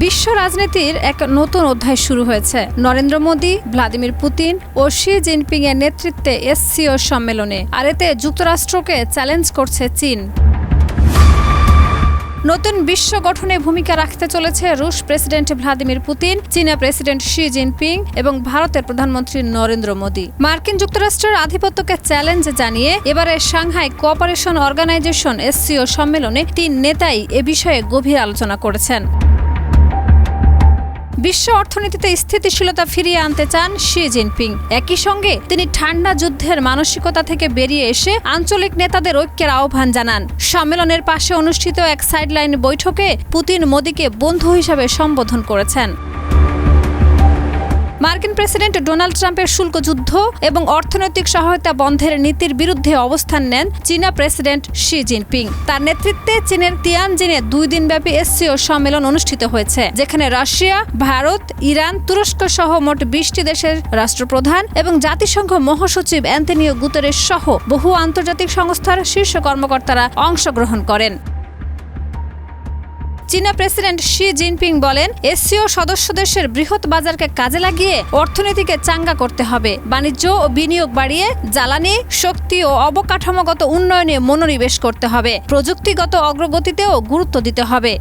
বিশ্ব রাজনীতির এক নতুন অধ্যায় শুরু হয়েছে নরেন্দ্র মোদী, ভ্লাদিমির পুতিন ও শি জিনপিং এর নেতৃত্বে এসসিও সম্মেলনে। আর এতে যুক্তরাষ্ট্রকে চ্যালেঞ্জ করছে চীন। নতুন বিশ্ব গঠনে ভূমিকা রাখতে চলেছে রুশ প্রেসিডেন্ট ভ্লাদিমির পুতিন, চীনা প্রেসিডেন্ট শি জিনপিং এবং ভারতের প্রধানমন্ত্রী নরেন্দ্র মোদী। মার্কিন যুক্তরাষ্ট্রের আধিপত্যকে চ্যালেঞ্জ জানিয়ে এবারে সাংহাই কোঅপারেশন অর্গানাইজেশন এসসিও সম্মেলনে তিন নেতাই এ বিষয়ে গভীর আলোচনা করেছেন। বিশ্ব অর্থনীতিতে স্থিতিশীলতা ফিরিয়ে আনতে চান শি জিনপিং। একই সঙ্গে তিনি ঠান্ডা যুদ্ধের মানসিকতা থেকে বেরিয়ে এসে আঞ্চলিক নেতাদের ঐক্যের আহ্বান জানান। সম্মেলনের পাশে অনুষ্ঠিত এক সাইডলাইন বৈঠকে পুতিন মোদীকে বন্ধু হিসাবে সম্বোধন করেছেন। মার্কিন প্রেসিডেন্ট ডোনাল্ড ট্রাম্পের শুল্ক যুদ্ধ এবং অর্থনৈতিক সহায়তা বন্ধের নীতির বিরুদ্ধে অবস্থান নেন চীনা প্রেসিডেন্ট শি জিনপিং। তার নেতৃত্বে চীনের তিয়ানজিনে 2 দিনব্যাপী এসসিও সম্মেলন অনুষ্ঠিত হয়েছে, যেখানে রাশিয়া, ভারত, ইরান, তুরস্ক সহ মোট 20টি দেশের রাষ্ট্রপ্রধান এবং জাতিসংঘ মহাসচিব অ্যান্তোনিও গুতেরেস সহ বহু আন্তর্জাতিক সংস্থার শীর্ষ কর্মকর্তারা অংশগ্রহণ করেন। চীনা প্রেসিডেন্ট শি জিনপিং বলেন, এসসিও সদস্য দেশের বৃহৎ বাজারকে কাজে লাগিয়ে অর্থনীতিকে চাঙ্গা করতে হবে। বাণিজ্য ও বিনিয়োগ বাড়িয়ে জ্বালানি, শক্তি ও অবকাঠামোগত উন্নয়নে মনোনিবেশ করতে হবে। প্রযুক্তিগত অগ্রগতিতেও গুরুত্ব দিতে হবে।